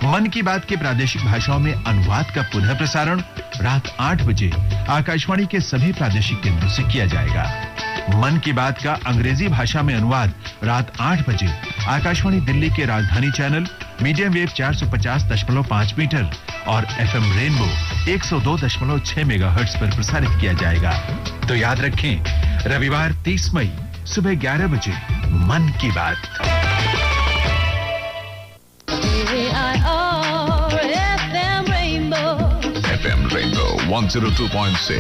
मन की बात के प्रादेशिक भाषाओं में अनुवाद का पुनः प्रसारण रात 8 बजे आकाशवाणी के सभी प्रादेशिक केंद्रों से किया जाएगा। मन की बात का अंग्रेजी भाषा में अनुवाद रात 8 बजे आकाशवाणी दिल्ली के राजधानी चैनल मीडियम वेव 450.5 मीटर और एफएम रेनबो 102.6 मेगाहर्ट्ज पर प्रसारित किया जाएगा। तो याद रखें, रविवार 30 मई सुबह 11 बजे मन की बात। FM Rainbow 102.6।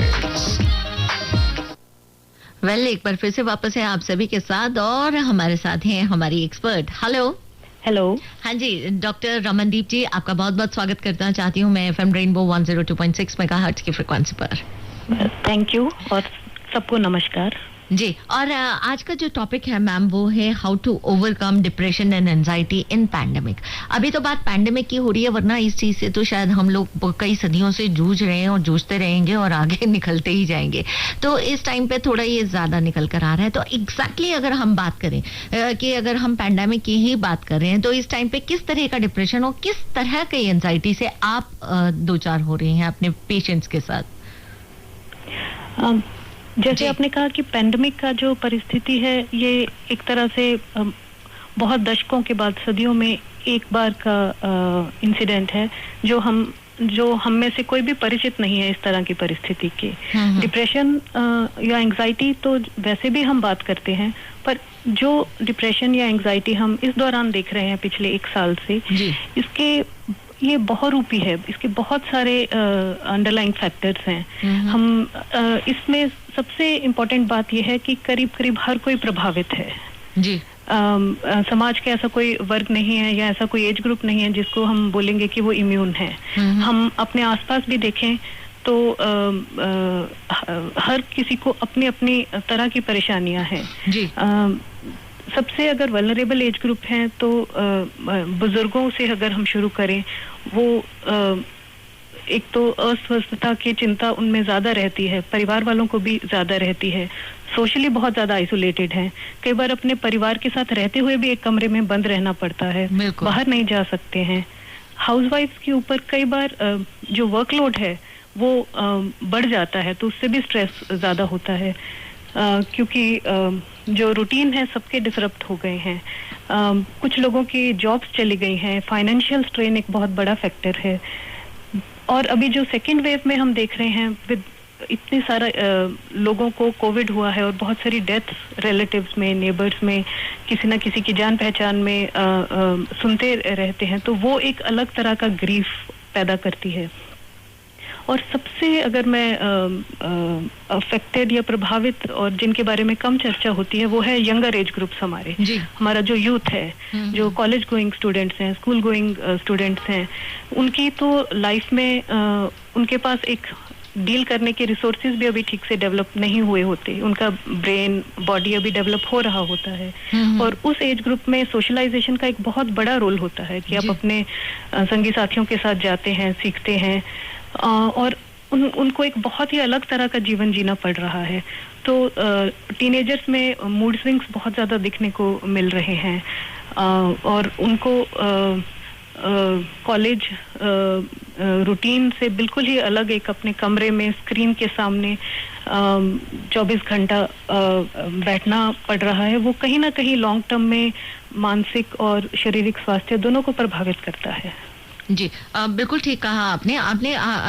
वेल, एक बार फिर से वापस है आप सभी के साथ और हमारे साथ हैं हमारी एक्सपर्ट। हेलो। हाँ जी, डॉक्टर रमनदीप जी, आपका बहुत बहुत स्वागत करना चाहती हूँ मैं एफएम रेनबो 102.6 मेगाहर्ट्ज की फ्रीक्वेंसी पर। थैंक यू और सबको नमस्कार जी। और आज का जो टॉपिक है मैम वो है how to overcome depression and anxiety in pandemic. अभी तो बात पैंडेमिक की हो रही है, वरना इस चीज से तो शायद हम लोग कई सदियों से जूझ रहे हैं और जूझते रहेंगे और आगे निकलते ही जाएंगे। तो इस टाइम पे थोड़ा ये ज्यादा निकल कर आ रहा है। तो एग्जैक्टली अगर हम बात करें कि अगर हम पैंडेमिक की ही बात कर रहे हैं तो इस टाइम पे किस तरह का डिप्रेशन और किस तरह की एंजाइटी से आप दो चार हो रहे हैं अपने पेशेंट्स के साथ? जैसे आपने कहा कि पैंडेमिक का जो परिस्थिति है ये एक तरह से बहुत दशकों के बाद, सदियों में एक बार का इंसिडेंट है जो हम में से कोई भी परिचित नहीं है इस तरह की परिस्थिति के। डिप्रेशन या एंजाइटी तो वैसे भी हम बात करते हैं, पर जो डिप्रेशन या एंजाइटी हम इस दौरान देख रहे हैं पिछले 1 साल से, इसके ये बहुरूपी है। इसके बहुत सारे अंडरलाइंग फैक्टर्स हैं। हम इसमें सबसे इम्पोर्टेंट बात यह है कि करीब करीब हर कोई प्रभावित है जी। समाज के ऐसा कोई वर्ग नहीं है या ऐसा कोई एज ग्रुप नहीं है जिसको हम बोलेंगे कि वो इम्यून है। हम अपने आसपास भी देखें तो हर किसी को अपनी अपनी तरह की परेशानियां हैं जी। सबसे अगर वल्नरेबल एज ग्रुप हैं तो बुजुर्गों से अगर हम शुरू करें, वो एक तो अस्वस्थता की चिंता उनमें ज्यादा रहती है, परिवार वालों को भी ज्यादा रहती है, सोशली बहुत ज्यादा आइसोलेटेड हैं, कई बार अपने परिवार के साथ रहते हुए भी एक कमरे में बंद रहना पड़ता है, बाहर नहीं जा सकते हैं। हाउसवाइफ्स के ऊपर कई बार जो वर्कलोड है वो बढ़ जाता है, तो उससे भी स्ट्रेस ज्यादा होता है क्योंकि जो रूटीन है सबके डिसरप्ट हो गए हैं। कुछ लोगों की जॉब्स चली गई हैं, फाइनेंशियल स्ट्रेन एक बहुत बड़ा फैक्टर है। और अभी जो सेकेंड वेव में हम देख रहे हैं, विद इतने सारा लोगों को कोविड हुआ है और बहुत सारी डेथ्स रिलेटिव्स में, नेबर्स में, किसी न किसी की जान पहचान में सुनते रहते हैं, तो वो एक अलग तरह का ग्रीफ पैदा करती है। और सबसे अगर मैं अफेक्टेड या प्रभावित और जिनके बारे में कम चर्चा होती है वो है यंगर एज ग्रुप्स हमारा जो यूथ है, जो कॉलेज गोइंग स्टूडेंट्स हैं, स्कूल गोइंग स्टूडेंट्स हैं, उनकी तो लाइफ में उनके पास एक डील करने के रिसोर्सेज भी अभी ठीक से डेवलप नहीं हुए होते, उनका ब्रेन बॉडी अभी डेवलप हो रहा होता है। और उस एज ग्रुप में सोशलाइजेशन का एक बहुत बड़ा रोल होता है कि आप अपने संगी साथियों के साथ जाते हैं, सीखते हैं और उनको एक बहुत ही अलग तरह का जीवन जीना पड़ रहा है। तो टीनेजर्स में मूड स्विंग्स बहुत ज़्यादा दिखने को मिल रहे हैं और उनको कॉलेज रूटीन से बिल्कुल ही अलग एक अपने कमरे में स्क्रीन के सामने 24 घंटा बैठना पड़ रहा है। वो कहीं ना कहीं लॉन्ग टर्म में मानसिक और शारीरिक स्वास्थ्य दोनों को प्रभावित करता है। जी, बिल्कुल ठीक कहा आपने।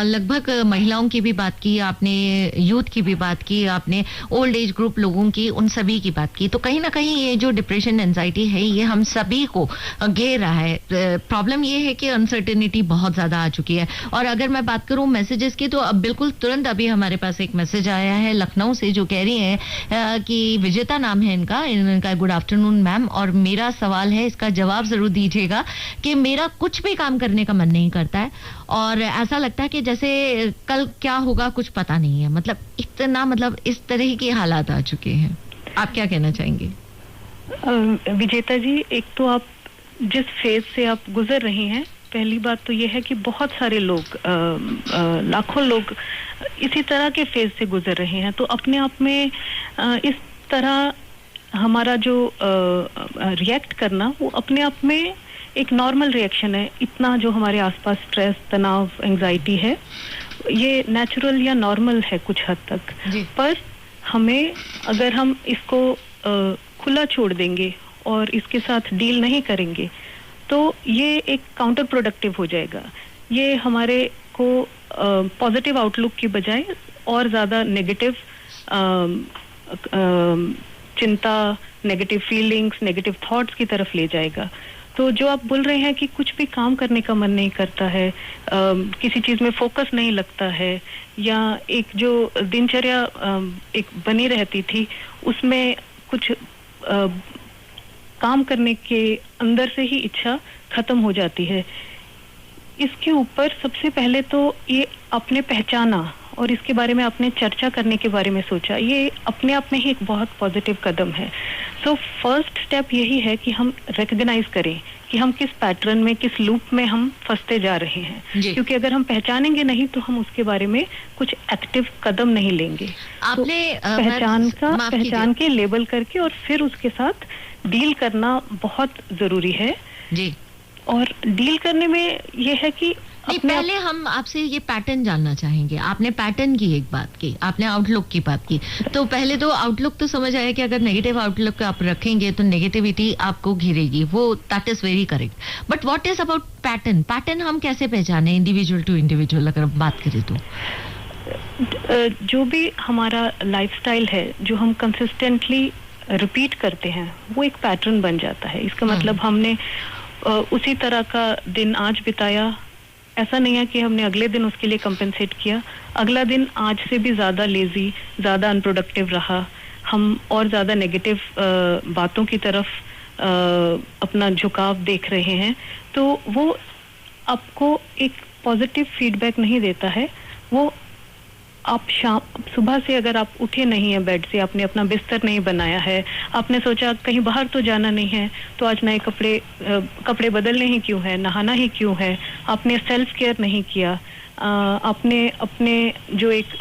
लगभग महिलाओं की भी बात की, आपने यूथ की भी बात की, आपने ओल्ड एज ग्रुप लोगों की, उन सभी की बात की। तो कहीं ना कहीं ये जो डिप्रेशन एंजाइटी है ये हम सभी को घेर रहा है। प्रॉब्लम ये है कि अनसर्टेनिटी बहुत ज्यादा आ चुकी है। और अगर मैं बात करूं मैसेजेस की, तो अब बिल्कुल तुरंत अभी हमारे पास एक मैसेज आया है लखनऊ से, जो कह रही है कि विजेता नाम है इनका गुड आफ्टरनून मैम, और मेरा सवाल है, इसका जवाब जरूर दीजिएगा कि मेरा कुछ भी काम करने का मन नहीं करता है और ऐसा लगता है कि जैसे कल क्या होगा कुछ पता नहीं है। मतलब इतना, मतलब इस तरह के हालात आ चुके हैं। आप क्या कहना चाहेंगे? विजेता जी, एक तो आप जिस फेज से आप गुजर रही हैं, पहली बात तो ये है कि बहुत सारे लोग, लाखों लोग इसी तरह के फेज से गुजर रहे हैं। तो अपने आप में इस तरह हमारा जो रिएक्ट करना, वो अपने आप में एक नॉर्मल रिएक्शन है। इतना जो हमारे आसपास स्ट्रेस, तनाव, एंजाइटी है, ये नेचुरल या नॉर्मल है कुछ हद तक। पर हमें, अगर हम इसको खुला छोड़ देंगे और इसके साथ डील नहीं करेंगे तो ये एक काउंटर प्रोडक्टिव हो जाएगा। ये हमारे को पॉजिटिव आउटलुक की बजाय और ज़्यादा नेगेटिव चिंता, नेगेटिव फीलिंग्स, नेगेटिव थॉट्स की तरफ ले जाएगा। तो जो आप बोल रहे हैं कि कुछ भी काम करने का मन नहीं करता है, किसी चीज़ में फोकस नहीं लगता है, या एक जो दिनचर्या एक बनी रहती थी उसमें कुछ काम करने के अंदर से ही इच्छा खत्म हो जाती है। इसके ऊपर सबसे पहले तो ये आपने पहचाना और इसके बारे में आपने चर्चा करने के बारे में सोचा, ये अपने आप में ही एक बहुत पॉजिटिव कदम है। सो फर्स्ट स्टेप यही है कि हम रिकॉग्नाइज करें कि हम किस पैटर्न में, किस लूप में हम फंसते जा रहे हैं। क्योंकि अगर हम पहचानेंगे नहीं तो हम उसके बारे में कुछ एक्टिव कदम नहीं लेंगे। आपने तो पहचान के लेबल करके और फिर उसके साथ डील करना बहुत जरूरी है जी। और डील करने में ये है कि पहले हम आपसे ये पैटर्न जानना चाहेंगे। आपने पैटर्न की एक बात की, आपने आउटलुक की बात की, तो पहले तो आउटलुक तो समझ आया कि अगर नेगेटिव आउटलुक आप रखेंगे तो नेगेटिविटी आपको घिरेगी, वो that is very correct. But what is about pattern? Pattern हम कैसे पहचाने इंडिविजुअल टू इंडिविजुअल अगर बात करें तो? जो भी हमारा लाइफस्टाइल है, जो हम कंसिस्टेंटली रिपीट करते हैं, वो एक पैटर्न बन जाता है। इसका मतलब हमने उसी तरह का दिन आज बिताया, ऐसा नहीं है कि हमने अगले दिन उसके लिए कंपेंसेट किया। अगला दिन आज से भी ज़्यादा लेजी, ज़्यादा अनप्रोडक्टिव रहा, हम और ज़्यादा नेगेटिव बातों की तरफ अपना झुकाव देख रहे हैं, तो वो आपको एक पॉजिटिव फीडबैक नहीं देता है। वो आप सुबह से अगर आप उठे नहीं हैं बेड से, आपने अपना बिस्तर नहीं बनाया है, आपने सोचा कहीं बाहर तो जाना नहीं है, तो आज नए कपड़े बदलने ही क्यों है, नहाना ही क्यों है, आपने सेल्फ केयर नहीं किया, आपने अपने जो एक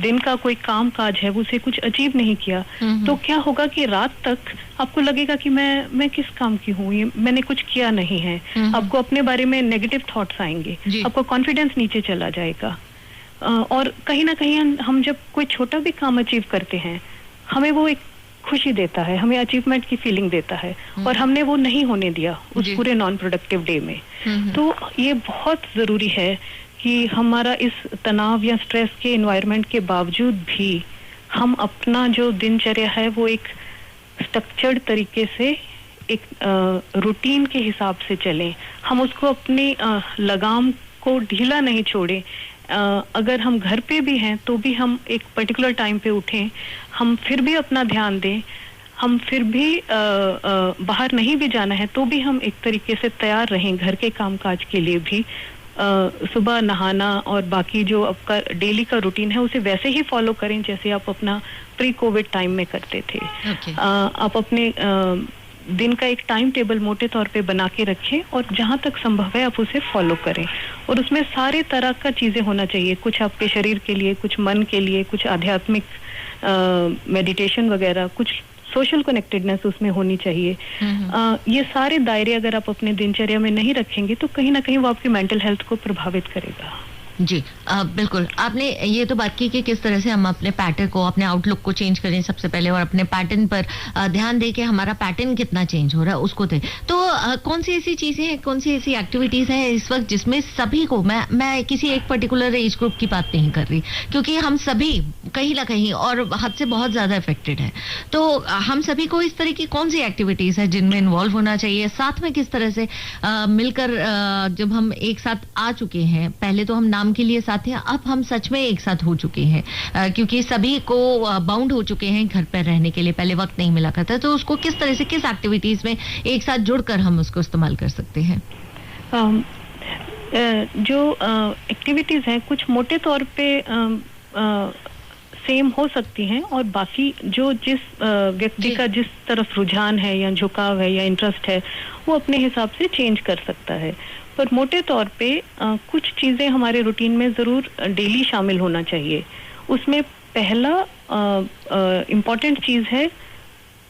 दिन का कोई काम काज है उसे कुछ अचीव नहीं किया, तो क्या होगा कि रात तक आपको लगेगा कि मैं किस काम की हूँ, ये मैंने कुछ किया नहीं है। आपको अपने बारे में नेगेटिव थॉट्स आएंगे, आपको कॉन्फिडेंस नीचे चला जाएगा। और कहीं ना कहीं हम जब कोई छोटा भी काम अचीव करते हैं, हमें वो एक खुशी देता है, हमें अचीवमेंट की फीलिंग देता है, और हमने वो नहीं होने दिया उस पूरे नॉन प्रोडक्टिव डे में। तो ये बहुत जरूरी है कि हमारा इस तनाव या स्ट्रेस के एनवायरनमेंट के बावजूद भी हम अपना जो दिनचर्या है वो एक स्ट्रक्चर्ड तरीके से, एक रूटीन के हिसाब से चलें। हम उसको अपनी लगाम को ढीला नहीं छोड़ें। अगर हम घर पे भी हैं तो भी हम एक पर्टिकुलर टाइम पे उठें, हम फिर भी अपना ध्यान दें, हम फिर भी बाहर नहीं भी जाना है तो भी हम एक तरीके से तैयार रहें घर के कामकाज के लिए भी। सुबह नहाना और बाकी जो आपका डेली का रूटीन है उसे वैसे ही फॉलो करें जैसे आप अपना प्री कोविड टाइम में करते थे। आप अपने दिन का एक टाइम टेबल मोटे तौर पे बना के रखें और जहां तक संभव है आप उसे फॉलो करें, और उसमें सारे तरह का चीजें होना चाहिए, कुछ आपके शरीर के लिए, कुछ मन के लिए, कुछ आध्यात्मिक मेडिटेशन वगैरह, कुछ सोशल कनेक्टेडनेस उसमें होनी चाहिए। ये सारे दायरे अगर आप अपने दिनचर्या में नहीं रखेंगे तो कहीं ना कहीं वो आपकी मेंटल हेल्थ को प्रभावित करेगा। जी बिल्कुल। आपने ये तो बात की कि किस तरह से हम अपने पैटर्न को, अपने आउटलुक को चेंज करें सबसे पहले, और अपने पैटर्न पर ध्यान दें कि हमारा पैटर्न कितना चेंज हो रहा है उसको दें। तो कौन सी ऐसी चीजें हैं, कौन सी ऐसी एक्टिविटीज हैं इस वक्त जिसमें सभी को, मैं किसी एक पर्टिकुलर एज ग्रुप की बात नहीं कर रही, क्योंकि हम सभी कहीं ना कहीं और हद से बहुत ज्यादा अफेक्टेड है, तो हम सभी को इस तरह की कौन सी एक्टिविटीज है जिनमें इन्वॉल्व होना चाहिए, साथ में किस तरह से मिलकर जब हम एक साथ आ चुके हैं, पहले तो हम नाम के लिए साथ हैं, अब हम सच में एक साथ हो चुके हैं, क्योंकि सभी को बाउंड हो चुके हैं घर पर रहने के लिए, पहले वक्त नहीं मिला करता, तो उसको किस तरह से, किस एक्टिविटीज में एक साथ जुड़कर हम उसको इस्तेमाल कर सकते हैं? जो एक्टिविटीज हैं कुछ मोटे तौर पे सेम हो सकती हैं, और बाकी जो जिस व्यक्ति का जिस तरफ रुझान है या झुकाव है या इंटरेस्ट है वो अपने हिसाब से चेंज कर सकता है। पर मोटे तौर पे कुछ चीज़ें हमारे रूटीन में ज़रूर डेली शामिल होना चाहिए। उसमें पहला इम्पॉर्टेंट चीज़ है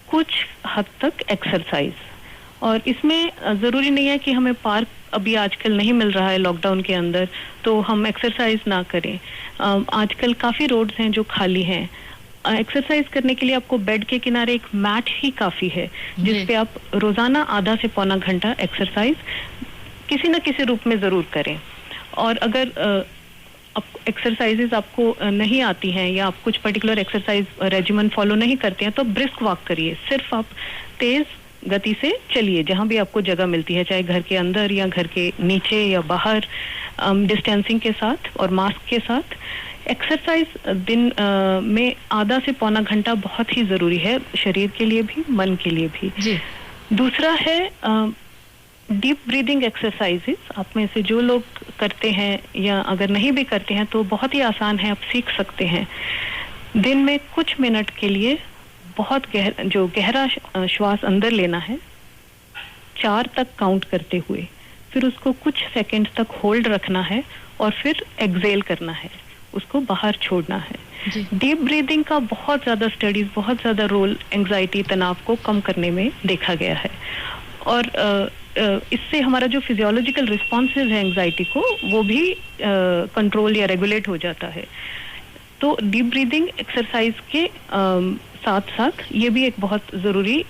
कुछ हद तक एक्सरसाइज, और इसमें ज़रूरी नहीं है कि हमें पार्क अभी आजकल नहीं मिल रहा है लॉकडाउन के अंदर तो हम एक्सरसाइज ना करें। आजकल काफ़ी रोड्स हैं जो खाली हैं। एक्सरसाइज करने के लिए आपको बेड के किनारे एक मैट ही काफ़ी है जिस पे आप रोज़ाना आधा से पौना घंटा एक्सरसाइज किसी न किसी रूप में ज़रूर करें। और अगर एक्सरसाइजेज आपको नहीं आती हैं या आप कुछ पर्टिकुलर एक्सरसाइज रेजिमेंट फॉलो नहीं करते हैं तो ब्रिस्क वॉक करिए। सिर्फ आप तेज़ गति से चलिए जहां भी आपको जगह मिलती है, चाहे घर के अंदर या घर के नीचे या बाहर, डिस्टेंसिंग के साथ और मास्क के साथ। एक्सरसाइज दिन में आधा से पौना घंटा बहुत ही ज़रूरी है, शरीर के लिए भी मन के लिए भी जी। दूसरा है डीप ब्रीदिंग एक्सरसाइजेस। आप में से जो लोग करते हैं या अगर नहीं भी करते हैं तो बहुत ही आसान है, आप सीख सकते हैं। दिन में कुछ मिनट के लिए बहुत गहरा श्वास अंदर लेना है 4 तक काउंट करते हुए, फिर उसको कुछ सेकंड्स तक होल्ड रखना है और फिर एक्सेल करना है, उसको बाहर छोड़ना है। डीप ब्रीदिंग का बहुत ज़्यादा स्टडीज, बहुत ज़्यादा रोल एंजाइटी, तनाव को कम करने में देखा गया है और इससे हमारा जो फिजियोलॉजिकल रिस्पॉन्सेज है एंजाइटी को वो भी कंट्रोल या रेगुलेट हो जाता है। तो डीप ब्रीदिंग एक्सरसाइज के साथ साथ ये भी एक बहुत ज़रूरी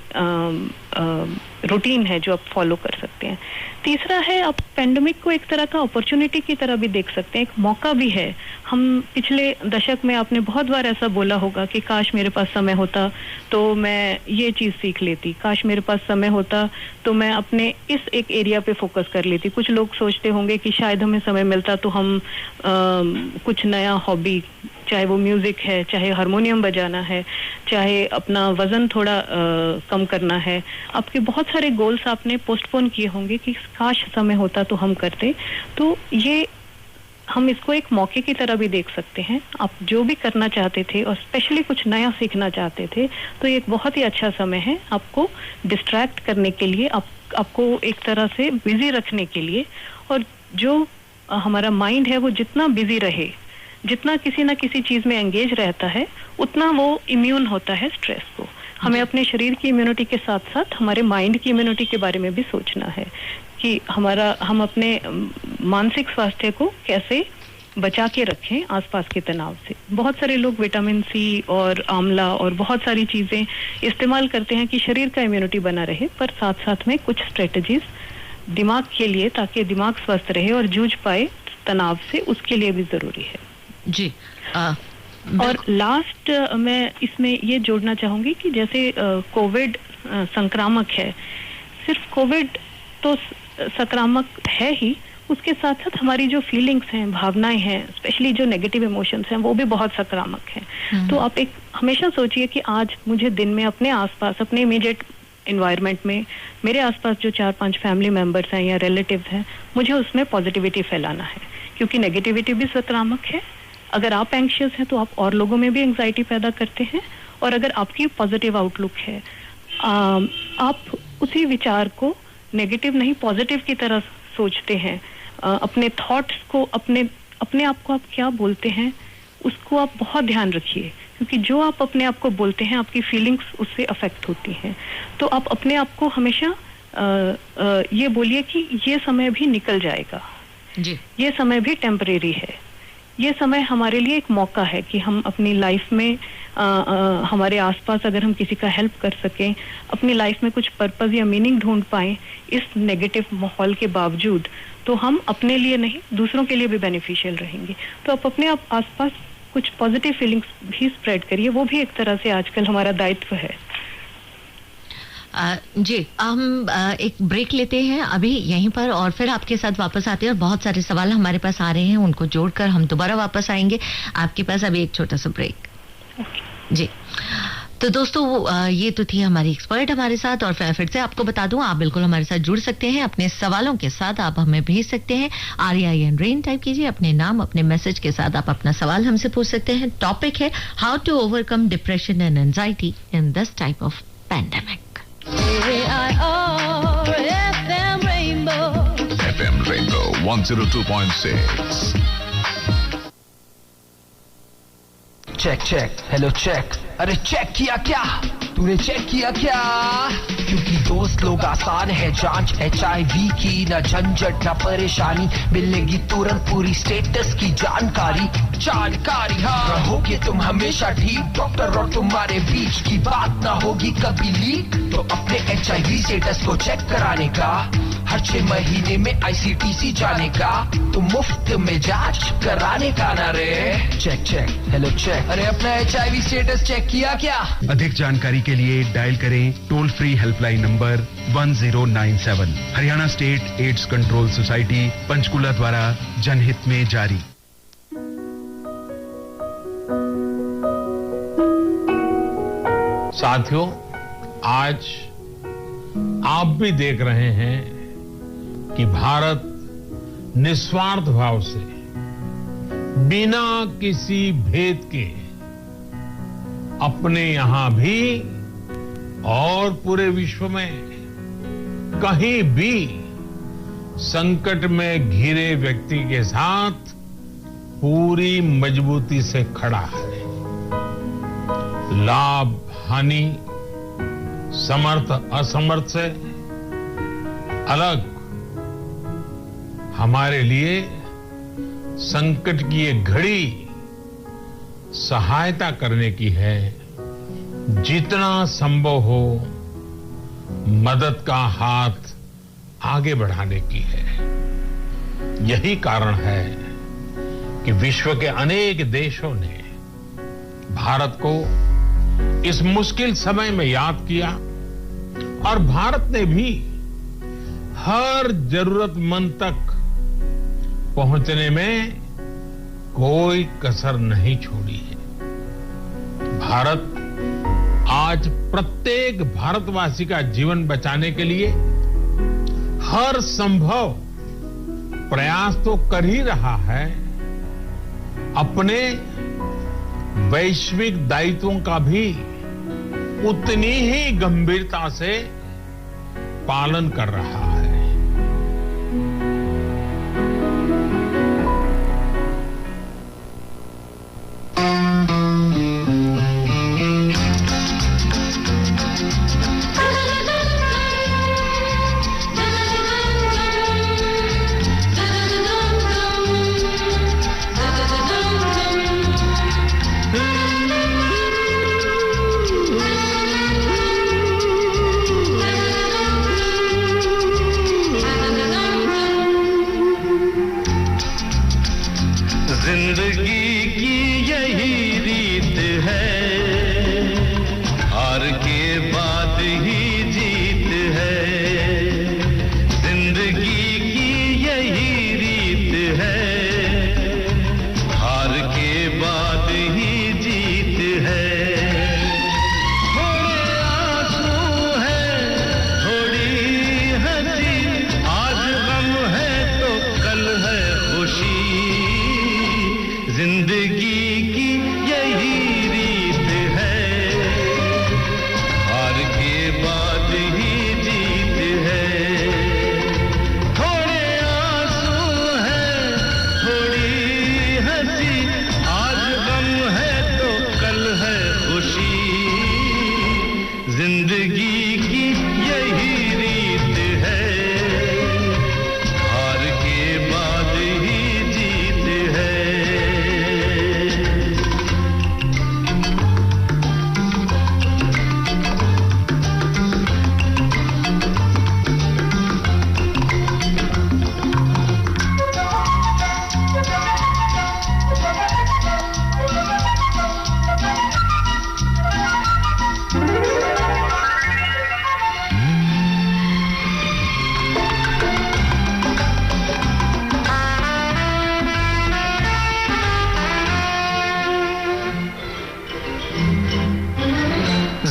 रूटीन है जो आप फॉलो कर सकते हैं। तीसरा है, आप पेंडेमिक को एक तरह का अपॉर्चुनिटी की तरह भी देख सकते हैं, एक मौका भी है। हम पिछले दशक में आपने बहुत बार ऐसा बोला होगा कि काश मेरे पास समय होता तो मैं ये चीज़ सीख लेती, काश मेरे पास समय होता तो मैं अपने इस एक एरिया पे फोकस कर लेती। कुछ लोग सोचते होंगे कि शायद हमें समय मिलता तो हम कुछ नया हॉबी, चाहे वो म्यूजिक है, चाहे हारमोनियम बजाना है, चाहे अपना वजन थोड़ा कम करना है, आपके बहुत सारे गोल्स आपने पोस्टपोन किए होंगे कि काश समय होता तो हम करते। तो ये हम इसको एक मौके की तरह भी देख सकते हैं। आप जो भी करना चाहते थे और स्पेशली कुछ नया सीखना चाहते थे तो ये एक बहुत ही अच्छा समय है आपको डिस्ट्रैक्ट करने के लिए, आपको एक तरह से बिजी रखने के लिए। और जो हमारा माइंड है वो जितना बिजी रहे, जितना किसी ना किसी चीज में एंगेज रहता है, उतना वो इम्यून होता है स्ट्रेस को। हमें अपने शरीर की इम्यूनिटी के साथ साथ हमारे माइंड की इम्यूनिटी के बारे में भी सोचना है कि हम अपने मानसिक स्वास्थ्य को कैसे बचा के रखें आसपास के तनाव से। बहुत सारे लोग विटामिन सी और आंवला और बहुत सारी चीजें इस्तेमाल करते हैं कि शरीर का इम्यूनिटी बना रहे, पर साथ साथ में कुछ स्ट्रेटजीज दिमाग के लिए, ताकि दिमाग स्वस्थ रहे और जूझ पाए तनाव से, उसके लिए भी जरूरी है जी। और लास्ट मैं इसमें ये जोड़ना चाहूंगी कि जैसे कोविड संक्रामक है, सिर्फ कोविड तो संक्रामक है ही, उसके साथ साथ हमारी जो फीलिंग्स हैं, भावनाएं हैं, स्पेशली जो नेगेटिव इमोशंस हैं, वो भी बहुत संक्रामक हैं। तो आप एक हमेशा सोचिए कि आज मुझे दिन में अपने आसपास, अपने इमीडिएट एनवायरनमेंट में, मेरे आसपास जो 4-5 फैमिली मेंबर्स हैं या रिलेटिव्स हैं, मुझे उसमें पॉजिटिविटी फैलाना है, क्योंकि नेगेटिविटी भी संक्रामक है। अगर आप एंग्शियस हैं तो आप और लोगों में भी एंग्जाइटी पैदा करते हैं, और अगर आपकी पॉजिटिव आउटलुक है, आप उसी विचार को नेगेटिव नहीं पॉजिटिव की तरह सोचते हैं, अपने थॉट्स को, अपने आप को आप क्या बोलते हैं उसको आप बहुत ध्यान रखिए, क्योंकि जो आप अपने आप को बोलते हैं आपकी फीलिंग्स उससे अफेक्ट होती हैं। तो आप अपने आप को हमेशा ये बोलिए कि ये समय भी निकल जाएगा जी, ये समय भी टेम्परेरी है, ये समय हमारे लिए एक मौका है कि हम अपनी लाइफ में हमारे आसपास अगर हम किसी का हेल्प कर सकें, अपनी लाइफ में कुछ पर्पस या मीनिंग ढूंढ पाएं इस नेगेटिव माहौल के बावजूद, तो हम अपने लिए नहीं दूसरों के लिए भी बेनिफिशियल रहेंगे। तो आप अपने आप आसपास कुछ पॉजिटिव फीलिंग्स भी स्प्रेड करिए, वो भी एक तरह से आजकल हमारा दायित्व है। जी, हम एक ब्रेक लेते हैं अभी यहीं पर और फिर आपके साथ वापस आते हैं। और बहुत सारे सवाल हमारे पास आ रहे हैं, उनको जोड़कर हम दोबारा वापस आएंगे आपके पास। अभी एक छोटा सा ब्रेक जी। तो दोस्तों ये तो थी हमारी एक्सपर्ट हमारे साथ, और फिर से आपको बता दूं आप बिल्कुल हमारे साथ जुड़ सकते हैं अपने सवालों के साथ। आप हमें भेज सकते हैं REIN रेन टाइप कीजिए, अपने नाम अपने मैसेज के साथ आप अपना सवाल हमसे पूछ सकते हैं। टॉपिक है how to overcome depression and anxiety in this type of pandemic. FM Rainbow 102.6. Check hello check, अरे चेक किया क्या तूने, चेक किया क्या? क्योंकि दोस्त लोग आसान है जांच HIV की, न झंझट न परेशानी, मिलेगी तुरंत पूरी स्टेटस की जानकारी। हाँ रहोगे तुम हमेशा ठीक, डॉक्टर और तुम्हारे बीच की बात ना होगी कभी लीक। तो अपने HIV स्टेटस को चेक कराने का, हर 6 महीने में ICTC जाने का, तो मुफ्त में जांच कराने का ना रे। चेक हेलो चेक, अरे अपना HIV स्टेटस चेक किया क्या? अधिक जानकारी के लिए डायल करें toll free helpline number 1097। Haryana state AIDS control society Panchkula द्वारा जनहित में जारी। साथियों, आज आप भी देख रहे हैं कि भारत निस्वार्थ भाव से बिना किसी भेद के अपने यहां भी और पूरे विश्व में कहीं भी संकट में घिरे व्यक्ति के साथ पूरी मजबूती से खड़ा है। लाभ हानि, समर्थ असमर्थ से अलग हमारे लिए संकट की ये घड़ी सहायता करने की है। जितना संभव हो मदद का हाथ आगे बढ़ाने की है। यही कारण है कि विश्व के अनेक देशों ने भारत को इस मुश्किल समय में याद किया और भारत ने भी हर जरूरतमंद तक पहुंचने में कोई कसर नहीं छोड़ी है। भारत आज प्रत्येक भारतवासी का जीवन बचाने के लिए हर संभव प्रयास तो कर ही रहा है, अपने वैश्विक दायित्वों का भी उतनी ही गंभीरता से पालन कर रहा है।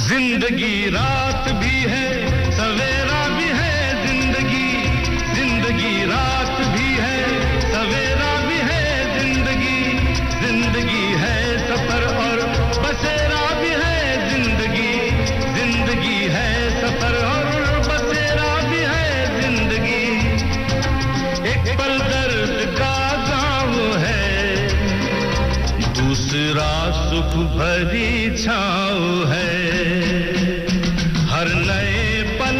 जिंदगी रात भी है सवेरा भी है, जिंदगी रात भी है सवेरा भी है, जिंदगी है सफर और बसेरा भी है, जिंदगी है सफर और बसेरा भी है जिंदगी। एक पल दर्द का गाँव है, दूसरा सुख भरी छाँव है, हर नए पल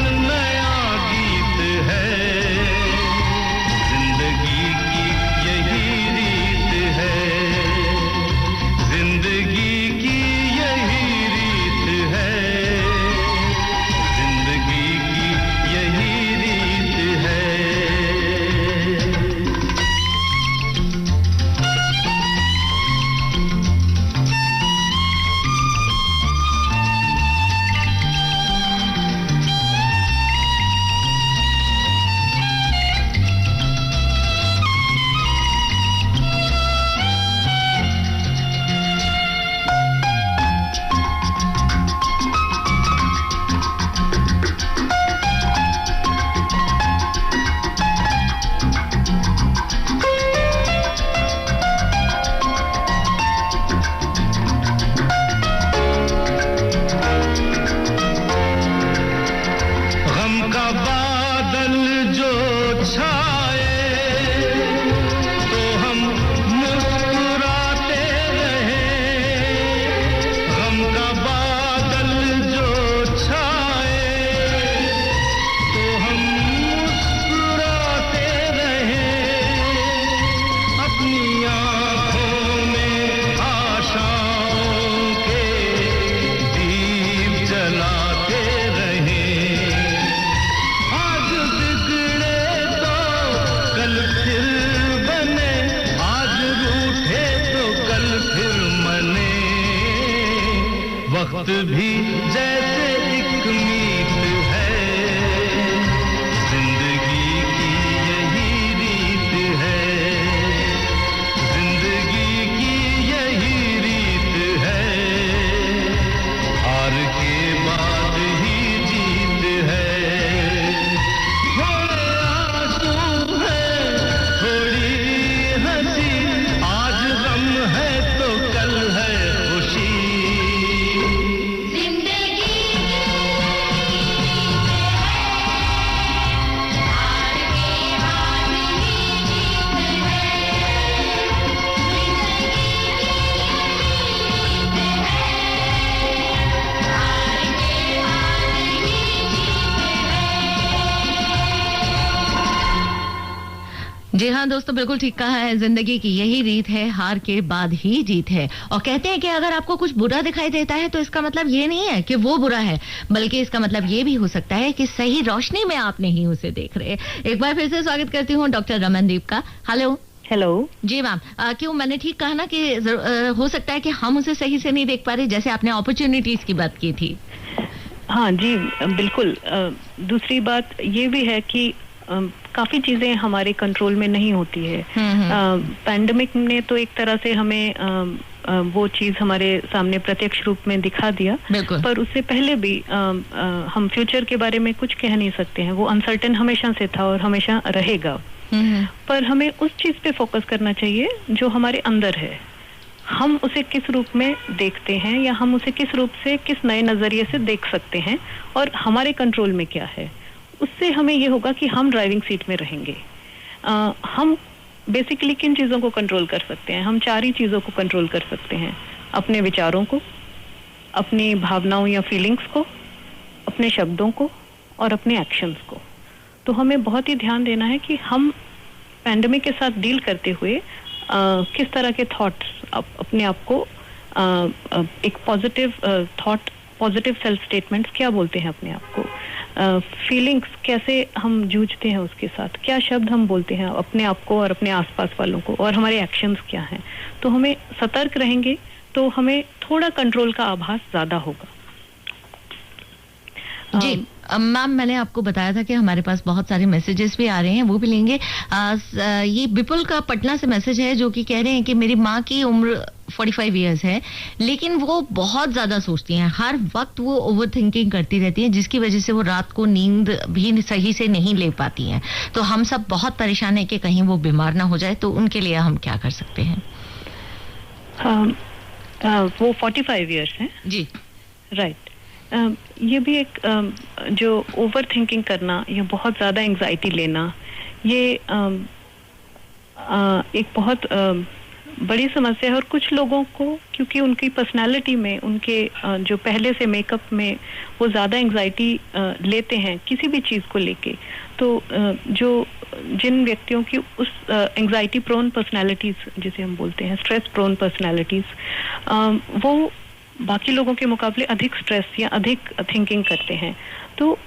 जी हाँ दोस्तों, बिल्कुल ठीक कहा है। जिंदगी की यही रीत है, हार के बाद ही जीत है। और कहते हैं कि अगर आपको कुछ बुरा दिखाई देता है तो इसका मतलब ये नहीं है कि वो बुरा है, बल्कि इसका मतलब ये भी हो सकता है कि सही रोशनी में आप नहीं उसे देख रहे। एक बार फिर से स्वागत करती हूँ डॉक्टर रमनदीप का। हेलो। हेलो जी मैम, क्यों मैंने ठीक कहा ना कि हो सकता है कि हम उसे सही से नहीं देख पा रहे, जैसे आपने अपॉर्चुनिटीज की बात की थी। हाँ जी बिल्कुल। दूसरी बात ये भी है कि काफी चीजें हमारे कंट्रोल में नहीं होती है। पैंडेमिक ने तो एक तरह से हमें वो चीज हमारे सामने प्रत्यक्ष रूप में दिखा दिया, पर उससे पहले भी हम फ्यूचर के बारे में कुछ कह नहीं सकते हैं। वो अनसर्टेन हमेशा से था और हमेशा रहेगा। पर हमें उस चीज पे फोकस करना चाहिए जो हमारे अंदर है। हम उसे किस रूप में देखते हैं, या हम उसे किस रूप से, किस नए नजरिए से देख सकते हैं, और हमारे कंट्रोल में क्या है। उससे हमें ये होगा कि हम ड्राइविंग सीट में रहेंगे। हम बेसिकली किन चीज़ों को कंट्रोल कर सकते हैं? हम 4 ही चीज़ों को कंट्रोल कर सकते हैं। अपने विचारों को, अपनी भावनाओं या फीलिंग्स को, अपने शब्दों को और अपने एक्शंस को। तो हमें बहुत ही ध्यान देना है कि हम पैंडेमिक के साथ डील करते हुए किस तरह के थॉट्स अपने आप को एक positive thought, positive self statements क्या बोलते हैं अपने आप को, फीलिंग्स कैसे हम जूझते हैं उसके साथ, क्या शब्द हम बोलते हैं अपने आप को और अपने आसपास वालों को, और हमारे एक्शंस क्या हैं। तो हमें सतर्क रहेंगे तो हमें थोड़ा कंट्रोल का आभास ज्यादा होगा। जी मैम, मैंने आपको बताया था कि हमारे पास बहुत सारे मैसेजेस भी आ रहे हैं, वो भी लेंगे। ये विपुल का पटना से मैसेज है जो कि कह रहे हैं कि मेरी माँ की उम्र 45 इयर्स है, लेकिन वो बहुत ज्यादा सोचती हैं। हर वक्त वो ओवर थिंकिंग करती रहती हैं, जिसकी वजह से वो रात को नींद भी सही से नहीं ले पाती हैं। तो हम सब बहुत परेशान हैं कि कहीं वो बीमार ना हो जाए, तो उनके लिए हम क्या कर सकते हैं? वो 45 इयर्स हैं जी, राइट। ये भी एक जो ओवर थिंकिंग करना या बहुत ज़्यादा एंग्जाइटी लेना, ये एक बहुत बड़ी समस्या है। और कुछ लोगों को, क्योंकि उनकी पर्सनालिटी में, उनके जो पहले से मेकअप में वो ज़्यादा एंग्जाइटी लेते हैं किसी भी चीज़ को लेके, तो जिन व्यक्तियों की उस एंग्जाइटी प्रोन पर्सनालिटीज़ जिसे हम बोलते हैं, स्ट्रेस प्रोन पर्सनालिटीज़, वो बाकी लोगों के मुकाबले अधिक स्ट्रेस या अधिक थिंकिंग करते हैं। तो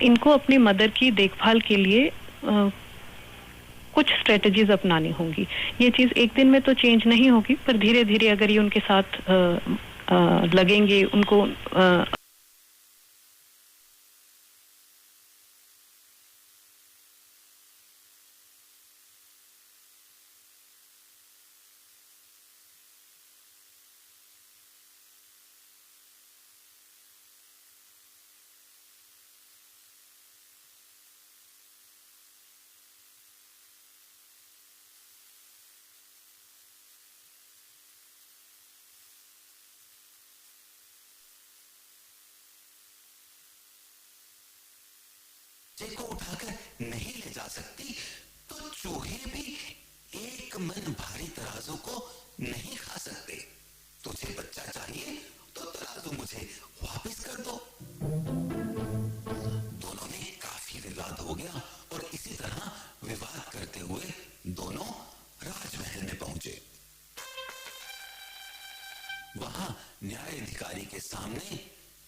इनको अपनी मदर की देखभाल के लिए कुछ स्ट्रेटजीज अपनानी होंगी। ये चीज़ एक दिन में तो चेंज नहीं होगी, पर धीरे धीरे अगर ये उनके साथ लगेंगे, उनको बच्चे को उठाकर नहीं ले जा सकती तो चूहे भी एक मन भारी तराजू को नहीं खा सकते। तुझे बच्चा चाहिए तो तराजू मुझे वापस कर दो। दोनों में काफी विवाद हो गया और इसी तरह विवाद करते हुए दोनों राजमहल में पहुंचे। वहां न्यायाधिकारी के सामने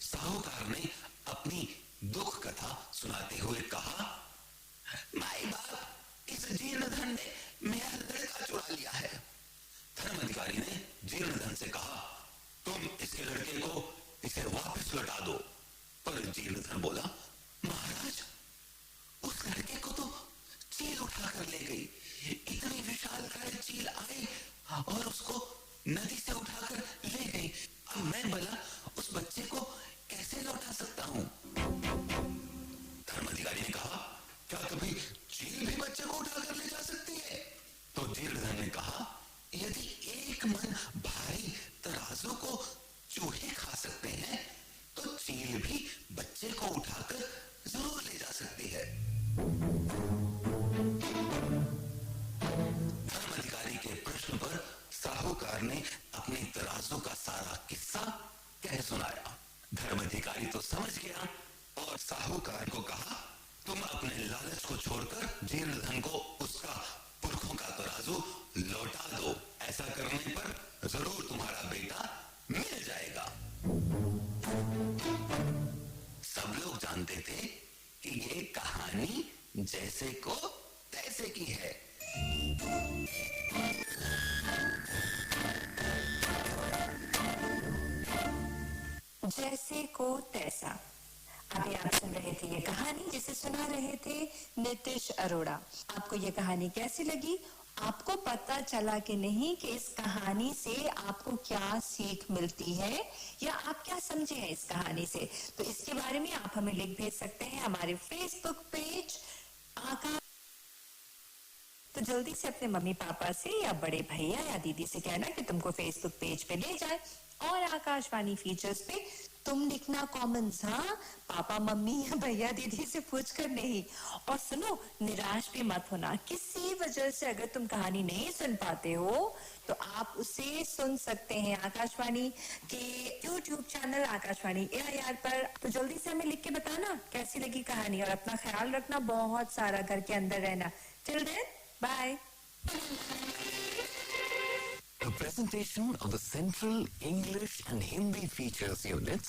साहूकार ने अपनी दुख कथा सुनाते हुए कहा, माई बाप, इस जीर्णधन ने मेरा लड़का चुरा लिया है। धर्माधिकारी ने जीर्णधन से कहा, तुम इसके लड़के को इसे वापस लौटा दो। पर जीर्णधन बोला, महाराज, उस लड़के को तो चील उठा कर ले गई। इतनी विशालकाय चील आई और उसको नदी से उठाकर ले गई। अब मैं भला उस बच्चे को कैसे लौटा सकता हूं? धर्माधिकारी ने कहा, क्या कभी चील भी बच्चे को उठाकर ले जा सकती है? तो जीर्णधन ने कहा, यदि एक मन भारी तराजू को चूहे खा सकते हैं तो चील भी बच्चे को उठाकर जरूर ले जा सकती है। धर्माधिकारी के प्रश्न पर साहूकार ने अपने तराजू का सारा किस्सा कह सुनाया। धर्माधिकारी तो समझ गया और साहूकार को कहा, तुम अपने लालच को छोड़कर जीर्णधन को उसका आंसू लौटा दो। ऐसा करने पर जरूर तुम्हारा बेटा मिल जाएगा। सब लोग जानते थे कि ये कहानी जैसे को तैसे की है। जैसे को तैसा। अभी आप सुन रहे थे ये कहानी जिसे सुना रहे थे नितिश अरोड़ा। आपको ये कहानी कैसी लगी? आपको पता चला कि नहीं कि इस कहानी से आपको क्या सीख मिलती है या आप क्या समझे हैं इस कहानी से? तो इसके बारे में आप हमें लिख भेज सकते हैं हमारे फेसबुक पेज आकाश। तो जल्दी से अपने मम्मी पापा से या बड़े भैया या दीदी से कहना कि तुमको फेसबुक पेज पे ले जाए और आकाशवाणी फीचर्स पे तुम लिखना कमेंट्स। हाँ, पापा मम्मी या भैया दीदी से पूछ कर नहीं। और सुनो, निराश भी मत होना। किसी वजह से अगर तुम कहानी नहीं सुन पाते हो तो आप उसे सुन सकते हैं आकाशवाणी के YouTube चैनल आकाशवाणी AIR पर। तो जल्दी से हमें लिख के बताना कैसी लगी कहानी और अपना ख्याल रखना, बहुत सारा घर के अंदर रहना। Till then, bye. A presentation of the Central English and Hindi Features Units.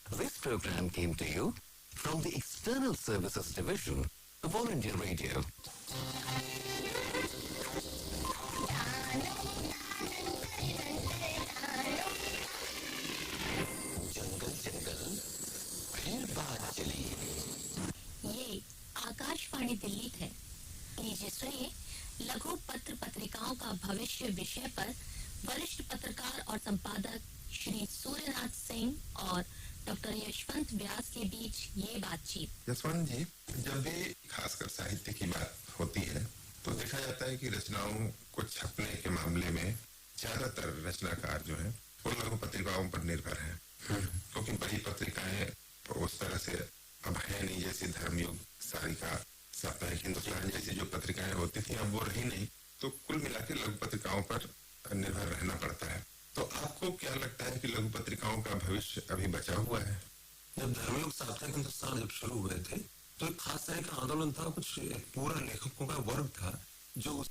This program came to you from the External Services Division of All India Radio. जंगल जंगल फिर बात चली। ये आकाशवाणी दिल्ली है। लीजिए सुनिए लघु पत्र पत्रिकाओं का भविष्य विषय पर वरिष्ठ पत्रकार और संपादक श्री सूर्यनाथ सिंह और डॉक्टर यशवंत व्यास के बीच ये बातचीत। यशवंत जी, जब भी खासकर साहित्य की बात होती है तो देखा जाता है कि रचनाओं को छपने के मामले में ज्यादातर रचनाकार जो हैं वो लघु पत्रिकाओं पर निर्भर हैं, क्योंकि बड़ी पत्रिकाएं उस तरह से अब है नहीं। जैसे धर्मयुग, सारिका, साप्ताहिक हिंदुस्तान जैसी जो पत्रिकाएं होती थी अब वो रही नहीं, तो कुल मिला के लघु पत्रिकाओं पर निर्भर रहना पड़ता है। तो आपको क्या लगता है कि लघु पत्रिकाओं का भविष्य अभी बचा हुआ है? जब धर्मयुग, साप्ताहिक हिंदुस्तान जब शुरू हुए थे तो एक खास तरह का आंदोलन था, कुछ पूरा लेखकों का वर्ग था जो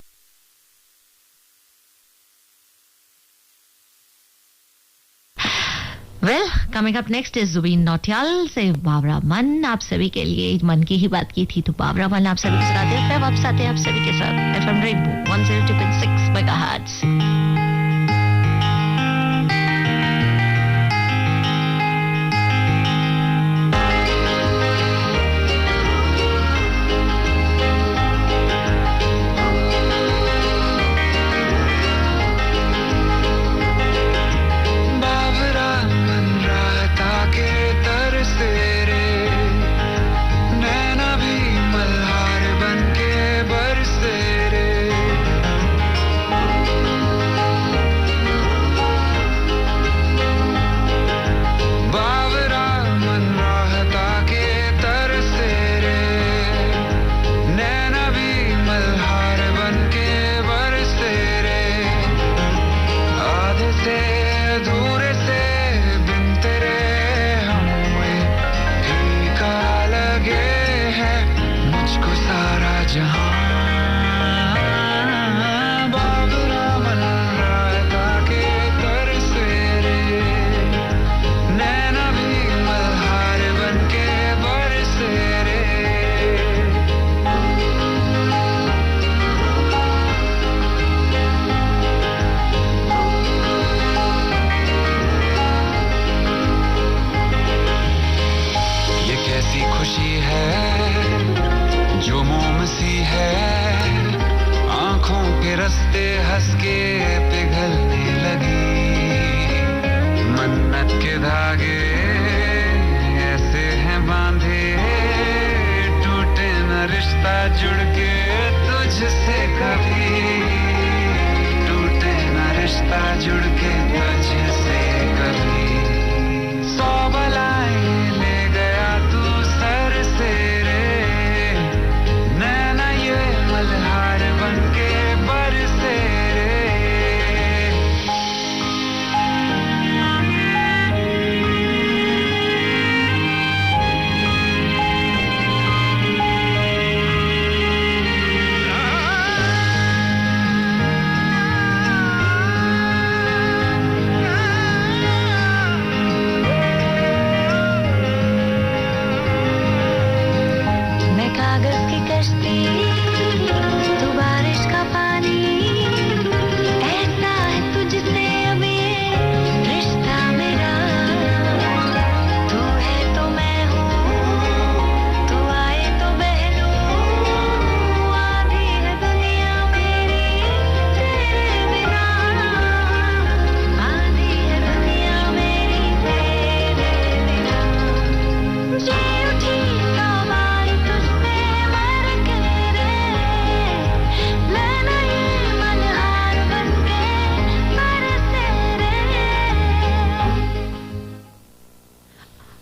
well coming up next is Jubin Nautiyal से बावरा मन। आप सभी के लिए मन की ही बात की थी, तो बावरा मन आप सभी के साथ है। वापस आते हैं आप सभी के साथ एफएम रेनबो 102.6 मेगाहर्ट्ज।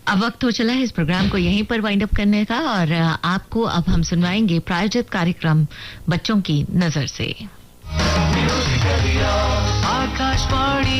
अब वक्त हो चला है इस प्रोग्राम को यहीं पर वाइंड अप करने का और आपको अब हम सुनवाएंगे प्रायोजित कार्यक्रम बच्चों की नजर से। आकाशवाणी